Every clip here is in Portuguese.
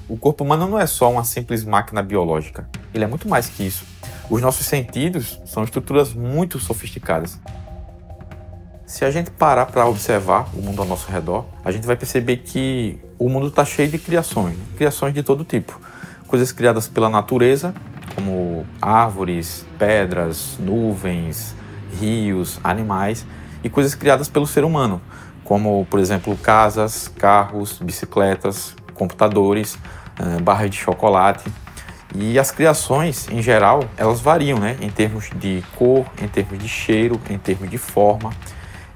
O corpo humano não é só uma simples máquina biológica, ele é muito mais que isso. Os nossos sentidos são estruturas muito sofisticadas. Se a gente parar para observar o mundo ao nosso redor, a gente vai perceber que o mundo está cheio de criações de todo tipo. Coisas criadas pela natureza, como árvores, pedras, nuvens, rios, animais, e coisas criadas pelo ser humano, como, por exemplo, casas, carros, bicicletas, computadores, barras de chocolate. E as criações, em geral, elas variam, né? Em termos de cor, em termos de cheiro, em termos de forma,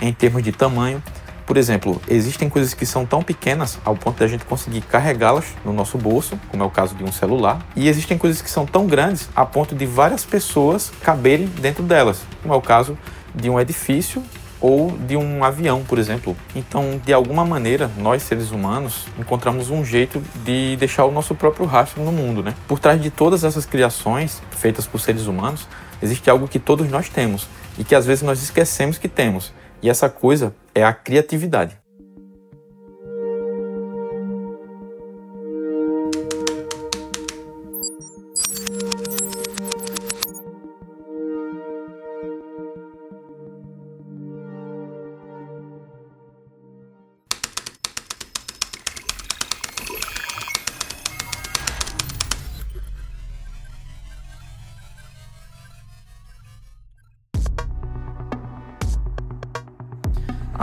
em termos de tamanho. Por exemplo, existem coisas que são tão pequenas ao ponto de a gente conseguir carregá-las no nosso bolso, como é o caso de um celular, e existem coisas que são tão grandes a ponto de várias pessoas caberem dentro delas, como é o caso de um edifício ou de um avião, por exemplo. Então, de alguma maneira, nós seres humanos encontramos um jeito de deixar o nosso próprio rastro no mundo, né? Por trás de todas essas criações feitas por seres humanos, existe algo que todos nós temos e que às vezes nós esquecemos que temos. E essa coisa é a criatividade.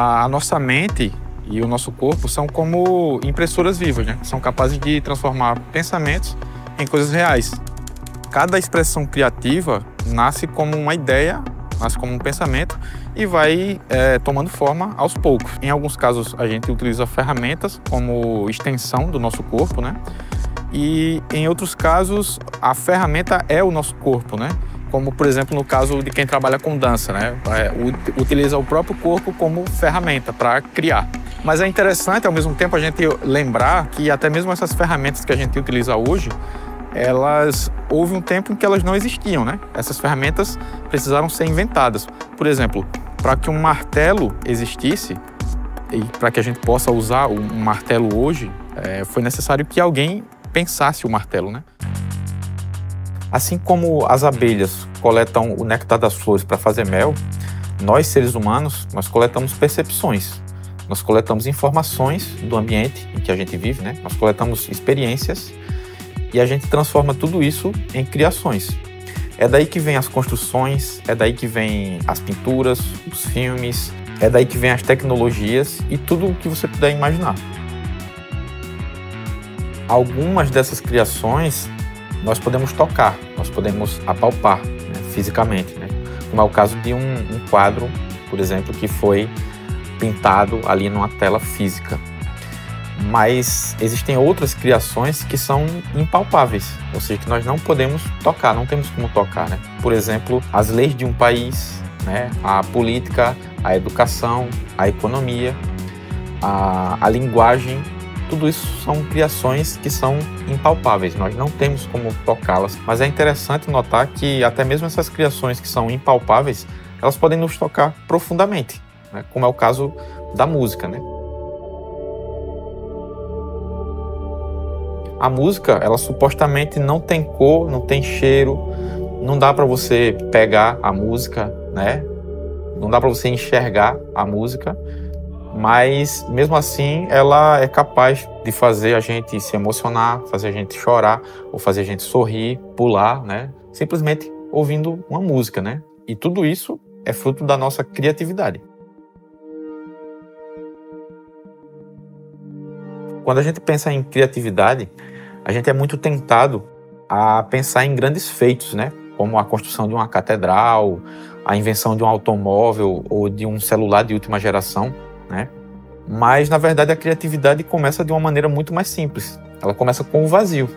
A nossa mente e o nosso corpo são como impressoras vivas, né? São capazes de transformar pensamentos em coisas reais. Cada expressão criativa nasce como uma ideia, nasce como um pensamento e vai tomando forma aos poucos. Em alguns casos, a gente utiliza ferramentas como extensão do nosso corpo, né? E em outros casos, a ferramenta é o nosso corpo, né? Como, por exemplo, no caso de quem trabalha com dança, né? Utiliza o próprio corpo como ferramenta para criar. Mas é interessante, ao mesmo tempo, a gente lembrar que até mesmo essas ferramentas que a gente utiliza hoje, houve um tempo em que elas não existiam, né? Essas ferramentas precisaram ser inventadas. Por exemplo, para que um martelo existisse e para que a gente possa usar um martelo hoje, foi necessário que alguém pensasse o martelo, né? Assim como as abelhas coletam o néctar das flores para fazer mel, nós, seres humanos, nós coletamos percepções. Nós coletamos informações do ambiente em que a gente vive, né? Nós coletamos experiências e a gente transforma tudo isso em criações. É daí que vem as construções, é daí que vem as pinturas, os filmes, é daí que vem as tecnologias e tudo o que você puder imaginar. Algumas dessas criações nós podemos tocar, nós podemos apalpar, né, fisicamente, né? Como é o caso de um quadro, por exemplo, que foi pintado ali numa tela física. Mas existem outras criações que são impalpáveis, ou seja, que nós não podemos tocar, não temos como tocar, né? Por exemplo, as leis de um país, né? A política, a educação, a economia, a linguagem. Tudo isso são criações que são impalpáveis, nós não temos como tocá-las, mas é interessante notar que até mesmo essas criações que são impalpáveis, elas podem nos tocar profundamente, né? Como é o caso da música, né? A música, ela supostamente não tem cor, não tem cheiro, não dá para você pegar a música, né? Não dá para você enxergar a música, mas mesmo assim ela é capaz de fazer a gente se emocionar, fazer a gente chorar, ou fazer a gente sorrir, pular, né? Simplesmente ouvindo uma música, né? E tudo isso é fruto da nossa criatividade. Quando a gente pensa em criatividade, a gente é muito tentado a pensar em grandes feitos, né? Como a construção de uma catedral, a invenção de um automóvel ou de um celular de última geração, né? Mas, na verdade, a criatividade começa de uma maneira muito mais simples. Ela começa com o vazio,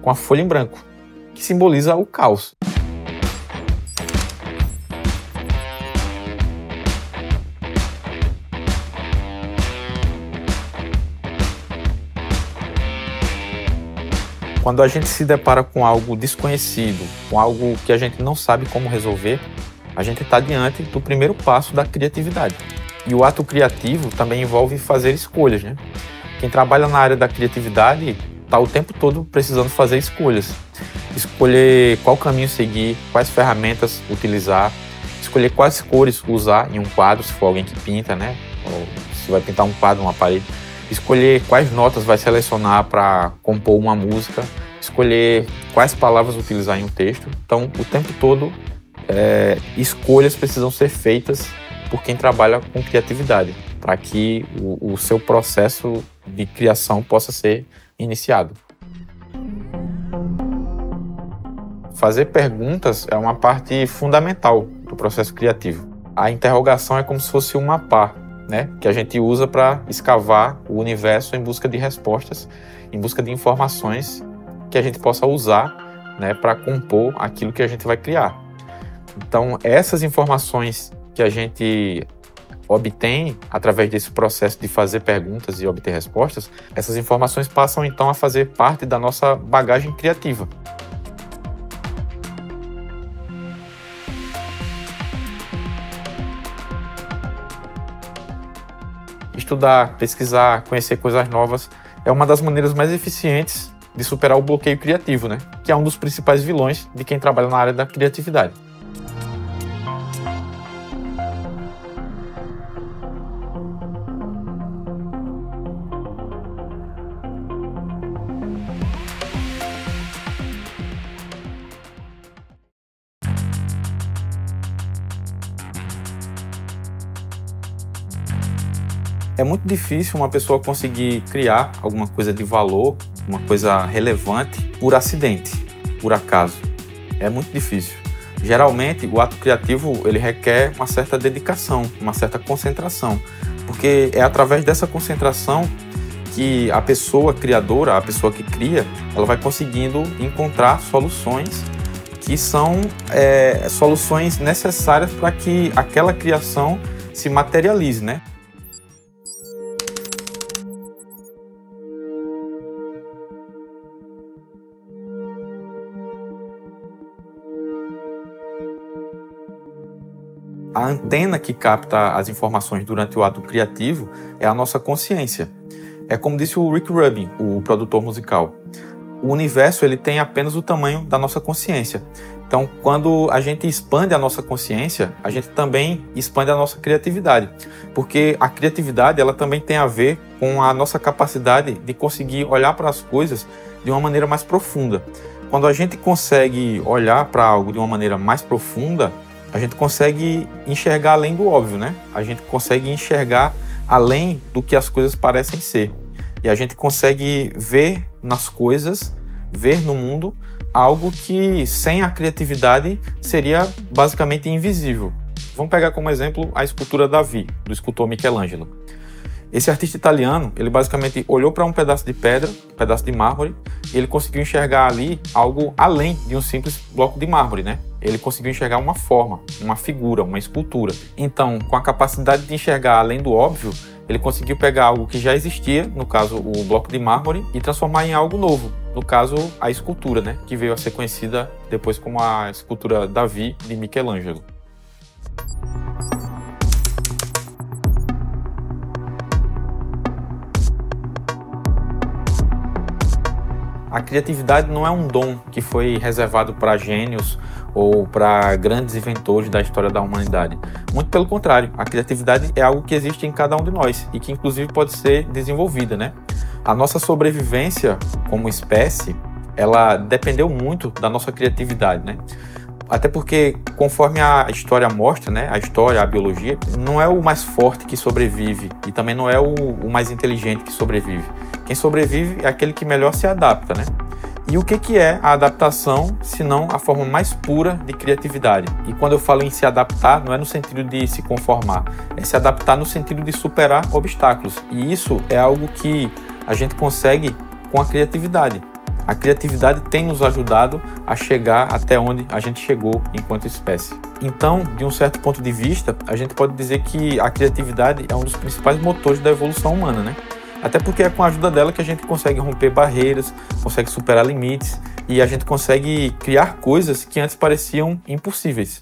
com a folha em branco, que simboliza o caos. Quando a gente se depara com algo desconhecido, com algo que a gente não sabe como resolver, a gente está diante do primeiro passo da criatividade. E o ato criativo também envolve fazer escolhas, né? Quem trabalha na área da criatividade está o tempo todo precisando fazer escolhas. Escolher qual caminho seguir, quais ferramentas utilizar, escolher quais cores usar em um quadro, se for alguém que pinta, né? Ou se vai pintar um quadro, uma parede. Escolher quais notas vai selecionar para compor uma música, escolher quais palavras utilizar em um texto. Então, o tempo todo, escolhas precisam ser feitas por quem trabalha com criatividade, para que o seu processo de criação possa ser iniciado. Fazer perguntas é uma parte fundamental do processo criativo. A interrogação é como se fosse uma pá, né, que a gente usa para escavar o universo em busca de respostas, em busca de informações que a gente possa usar, né, para compor aquilo que a gente vai criar. Então, essas informações que a gente obtém através desse processo de fazer perguntas e obter respostas, essas informações passam então a fazer parte da nossa bagagem criativa. Estudar, pesquisar, conhecer coisas novas é uma das maneiras mais eficientes de superar o bloqueio criativo, né? Que é um dos principais vilões de quem trabalha na área da criatividade. É muito difícil uma pessoa conseguir criar alguma coisa de valor, uma coisa relevante, por acidente, por acaso. É muito difícil. Geralmente, o ato criativo ele requer uma certa dedicação, uma certa concentração, porque é através dessa concentração que a pessoa criadora, a pessoa que cria, ela vai conseguindo encontrar soluções que são soluções necessárias para que aquela criação se materialize, né? A antena que capta as informações durante o ato criativo é a nossa consciência. É como disse o Rick Rubin, o produtor musical. O universo ele tem apenas o tamanho da nossa consciência. Então, quando a gente expande a nossa consciência, a gente também expande a nossa criatividade. Porque a criatividade ela também tem a ver com a nossa capacidade de conseguir olhar para as coisas de uma maneira mais profunda. Quando a gente consegue olhar para algo de uma maneira mais profunda, a gente consegue enxergar além do óbvio, né? A gente consegue enxergar além do que as coisas parecem ser. E a gente consegue ver nas coisas, ver no mundo, algo que sem a criatividade seria basicamente invisível. Vamos pegar como exemplo a escultura Davi, do escultor Michelangelo. Esse artista italiano, ele basicamente olhou para um pedaço de pedra, um pedaço de mármore, e ele conseguiu enxergar ali algo além de um simples bloco de mármore, né? Ele conseguiu enxergar uma forma, uma figura, uma escultura. Então, com a capacidade de enxergar além do óbvio, ele conseguiu pegar algo que já existia, no caso o bloco de mármore, e transformar em algo novo, no caso a escultura, né? Que veio a ser conhecida depois como a escultura Davi de Michelangelo. A criatividade não é um dom que foi reservado para gênios ou para grandes inventores da história da humanidade. Muito pelo contrário, a criatividade é algo que existe em cada um de nós e que inclusive pode ser desenvolvida, né? A nossa sobrevivência como espécie, ela dependeu muito da nossa criatividade, né? Até porque, conforme a história mostra, né, a história, a biologia, não é o mais forte que sobrevive e também não é o mais inteligente que sobrevive. Quem sobrevive é aquele que melhor se adapta, né? E o que é a adaptação, se não a forma mais pura de criatividade? E quando eu falo em se adaptar, não é no sentido de se conformar, é se adaptar no sentido de superar obstáculos. E isso é algo que a gente consegue com a criatividade. A criatividade tem nos ajudado a chegar até onde a gente chegou enquanto espécie. Então, de um certo ponto de vista, a gente pode dizer que a criatividade é um dos principais motores da evolução humana, né? Até porque é com a ajuda dela que a gente consegue romper barreiras, consegue superar limites e a gente consegue criar coisas que antes pareciam impossíveis.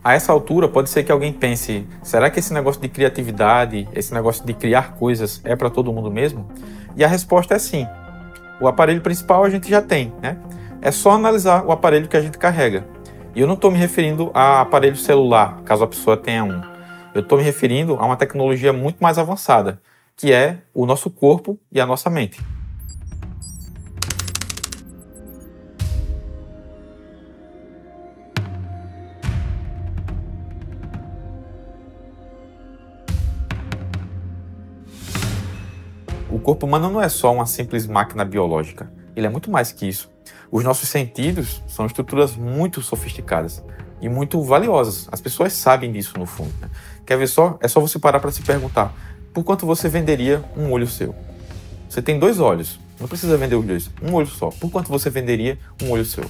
A essa altura, pode ser que alguém pense, será que esse negócio de criatividade, esse negócio de criar coisas é para todo mundo mesmo? E a resposta é sim. O aparelho principal a gente já tem, né? É só analisar o aparelho que a gente carrega. E eu não estou me referindo a aparelho celular, caso a pessoa tenha um. Eu estou me referindo a uma tecnologia muito mais avançada, que é o nosso corpo e a nossa mente. O corpo humano não é só uma simples máquina biológica. Ele é muito mais que isso. Os nossos sentidos são estruturas muito sofisticadas e muito valiosas. As pessoas sabem disso no fundo, né? Quer ver só? É só você parar para se perguntar: por quanto você venderia um olho seu? Você tem 2 olhos, não precisa vender os 2, um olho só. Por quanto você venderia um olho seu?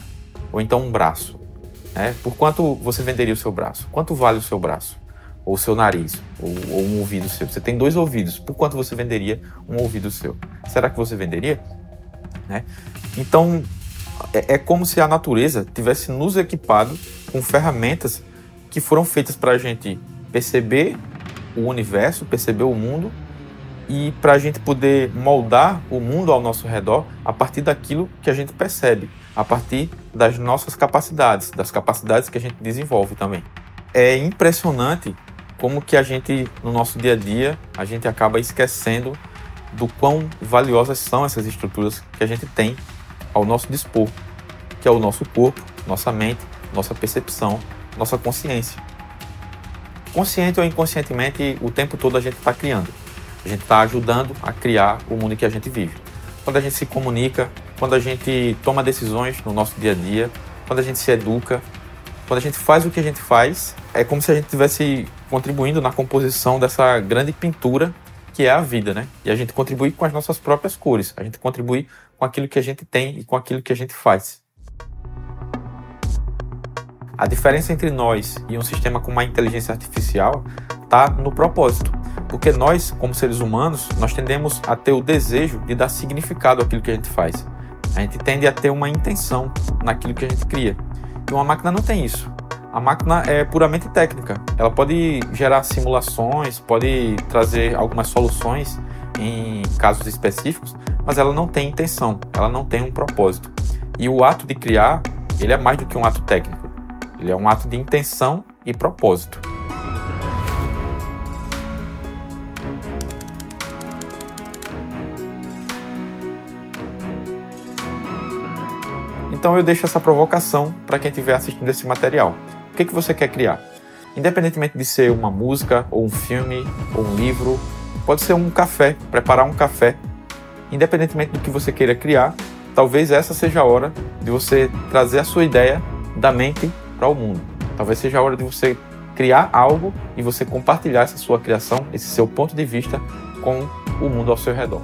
Ou então um braço, né? Por quanto você venderia o seu braço? Quanto vale o seu braço? Ou o seu nariz, ou um ouvido seu. Você tem 2 ouvidos, por quanto você venderia um ouvido seu? Será que você venderia? Né? Então, é como se a natureza tivesse nos equipado com ferramentas que foram feitas para a gente perceber o universo, perceber o mundo, e para a gente poder moldar o mundo ao nosso redor a partir daquilo que a gente percebe, a partir das nossas capacidades, das capacidades que a gente desenvolve também. É impressionante como que a gente, no nosso dia a dia, a gente acaba esquecendo do quão valiosas são essas estruturas que a gente tem ao nosso dispor, que é o nosso corpo, nossa mente, nossa percepção, nossa consciência. Consciente ou inconscientemente, o tempo todo a gente está criando. A gente está ajudando a criar o mundo que a gente vive. Quando a gente se comunica, quando a gente toma decisões no nosso dia a dia, quando a gente se educa, quando a gente faz o que a gente faz, é como se a gente estivesse contribuindo na composição dessa grande pintura que é a vida, né? E a gente contribui com as nossas próprias cores, a gente contribui com aquilo que a gente tem e com aquilo que a gente faz. A diferença entre nós e um sistema com uma inteligência artificial está no propósito, porque nós, como seres humanos, nós tendemos a ter o desejo de dar significado àquilo que a gente faz. A gente tende a ter uma intenção naquilo que a gente cria. E uma máquina não tem isso. A máquina é puramente técnica. Ela pode gerar simulações, pode trazer algumas soluções em casos específicos, mas ela não tem intenção, ela não tem um propósito. E o ato de criar, ele é mais do que um ato técnico. Ele é um ato de intenção e propósito. Então eu deixo essa provocação para quem estiver assistindo esse material. O que você quer criar? Independentemente de ser uma música, ou um filme, ou um livro, pode ser um café, preparar um café. Independentemente do que você queira criar, talvez essa seja a hora de você trazer a sua ideia da mente para o mundo. Talvez seja a hora de você criar algo e você compartilhar essa sua criação, esse seu ponto de vista com o mundo ao seu redor.